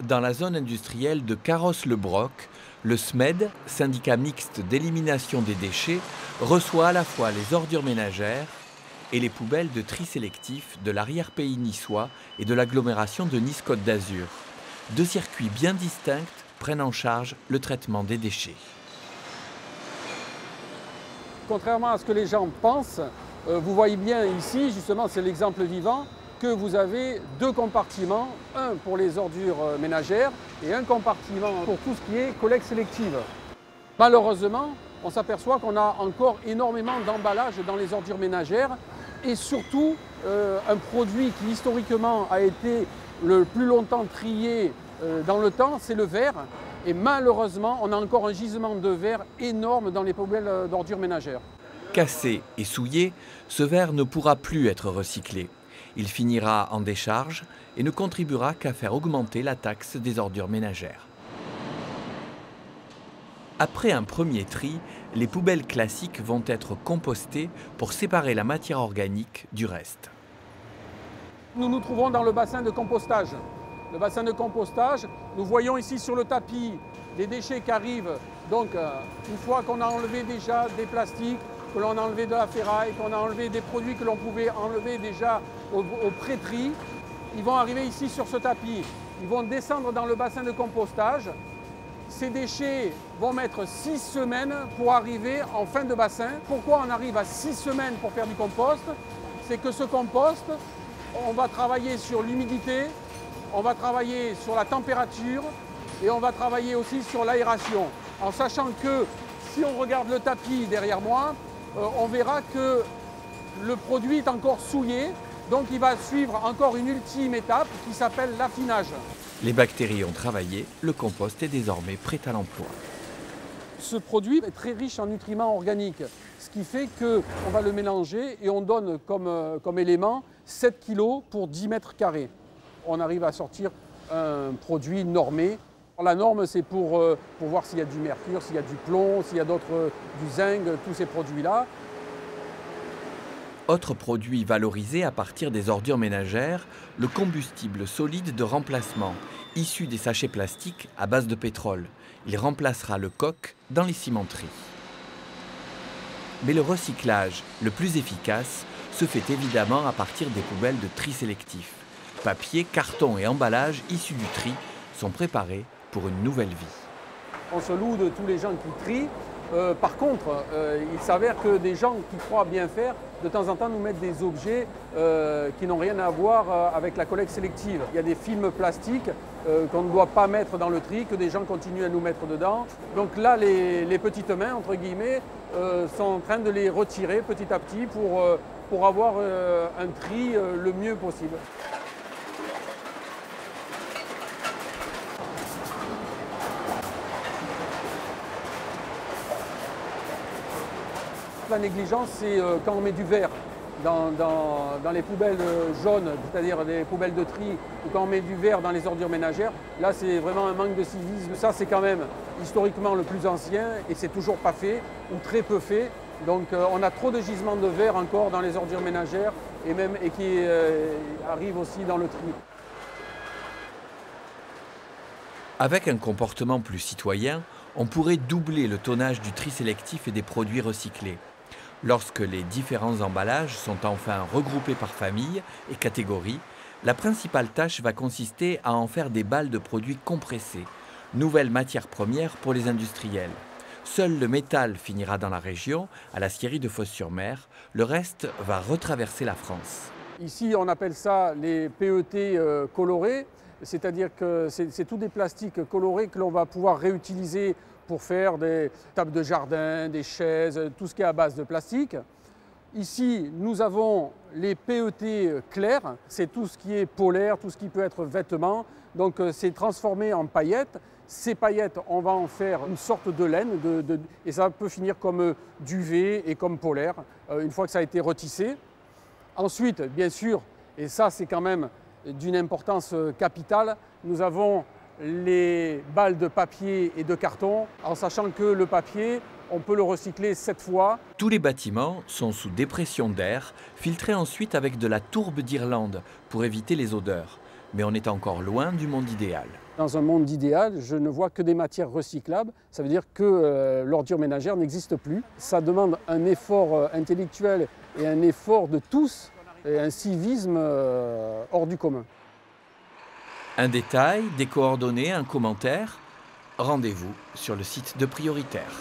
dans la zone industrielle de Carros-le-Broc, le SMED, syndicat mixte d'élimination des déchets, reçoit à la fois les ordures ménagères et les poubelles de tri sélectif de l'arrière-pays niçois et de l'agglomération de Nice-Côte d'Azur. Deux circuits bien distincts prennent en charge le traitement des déchets. Contrairement à ce que les gens pensent, vous voyez bien ici, justement c'est l'exemple vivant, que vous avez deux compartiments, un pour les ordures ménagères et un compartiment pour tout ce qui est collecte sélective. Malheureusement, on s'aperçoit qu'on a encore énormément d'emballages dans les ordures ménagères et surtout un produit qui historiquement a été le plus longtemps trié dans le temps, c'est le verre. Et malheureusement, on a encore un gisement de verre énorme dans les poubelles d'ordures ménagères. Cassé et souillé, ce verre ne pourra plus être recyclé. Il finira en décharge et ne contribuera qu'à faire augmenter la taxe des ordures ménagères. Après un premier tri, les poubelles classiques vont être compostées pour séparer la matière organique du reste. Nous nous trouvons dans le bassin de compostage. Le bassin de compostage, nous voyons ici sur le tapis les déchets qui arrivent. Donc une fois qu'on a enlevé déjà des plastiques, que l'on a enlevé de la ferraille, qu'on a enlevé des produits que l'on pouvait enlever déjà au pré-tri, ils vont arriver ici sur ce tapis. Ils vont descendre dans le bassin de compostage. Ces déchets vont mettre 6 semaines pour arriver en fin de bassin. Pourquoi on arrive à 6 semaines pour faire du compost? C'est que ce compost, on va travailler sur l'humidité, on va travailler sur la température et on va travailler aussi sur l'aération. En sachant que si on regarde le tapis derrière moi, on verra que le produit est encore souillé, donc il va suivre encore une ultime étape qui s'appelle l'affinage. Les bactéries ont travaillé, le compost est désormais prêt à l'emploi. Ce produit est très riche en nutriments organiques, ce qui fait qu'on va le mélanger et on donne comme élément 7 kg pour 10 mètres carrés. On arrive à sortir un produit normé. La norme, c'est pour voir s'il y a du mercure, s'il y a du plomb, s'il y a du zinc, tous ces produits-là. Autre produit valorisé à partir des ordures ménagères, le combustible solide de remplacement, issu des sachets plastiques à base de pétrole. Il remplacera le coke dans les cimenteries. Mais le recyclage le plus efficace se fait évidemment à partir des poubelles de tri sélectif. Papier, carton et emballage issus du tri sont préparés pour une nouvelle vie. On se loue de tous les gens qui trient. Par contre, il s'avère que des gens qui croient bien faire, de temps en temps nous mettent des objets qui n'ont rien à voir avec la collecte sélective. Il y a des films plastiques qu'on ne doit pas mettre dans le tri, que des gens continuent à nous mettre dedans. Donc là, les petites mains, entre guillemets, sont en train de les retirer petit à petit pour avoir un tri le mieux possible. La négligence, c'est quand on met du verre dans les poubelles jaunes, c'est-à-dire des poubelles de tri, ou quand on met du verre dans les ordures ménagères. Là, c'est vraiment un manque de civisme. Ça, c'est quand même historiquement le plus ancien et c'est toujours pas fait ou très peu fait. Donc on a trop de gisements de verre encore dans les ordures ménagères et qui arrivent aussi dans le tri. Avec un comportement plus citoyen, on pourrait doubler le tonnage du tri sélectif et des produits recyclés. Lorsque les différents emballages sont enfin regroupés par famille et catégorie, la principale tâche va consister à en faire des balles de produits compressés, nouvelle matière première pour les industriels. Seul le métal finira dans la région, à la scierie de Fos-sur-Mer. Le reste va retraverser la France. Ici, on appelle ça les PET colorés, c'est-à-dire que c'est tous des plastiques colorés que l'on va pouvoir réutiliser pour faire des tables de jardin, des chaises, tout ce qui est à base de plastique. Ici, nous avons les PET clairs, c'est tout ce qui est polaire, tout ce qui peut être vêtements. Donc c'est transformé en paillettes. Ces paillettes, on va en faire une sorte de laine et ça peut finir comme duvet et comme polaire une fois que ça a été retissé. Ensuite, bien sûr, et ça c'est quand même d'une importance capitale, nous avons les balles de papier et de carton, en sachant que le papier, on peut le recycler 7 fois. Tous les bâtiments sont sous dépression d'air, filtrés ensuite avec de la tourbe d'Irlande pour éviter les odeurs. mais on est encore loin du monde idéal. Dans un monde idéal, je ne vois que des matières recyclables. Ça veut dire que l'ordure ménagère n'existe plus. Ça demande un effort intellectuel et un effort de tous, et un civisme hors du commun. Un détail, des coordonnées, un commentaire, rendez-vous sur le site de Prioritaire.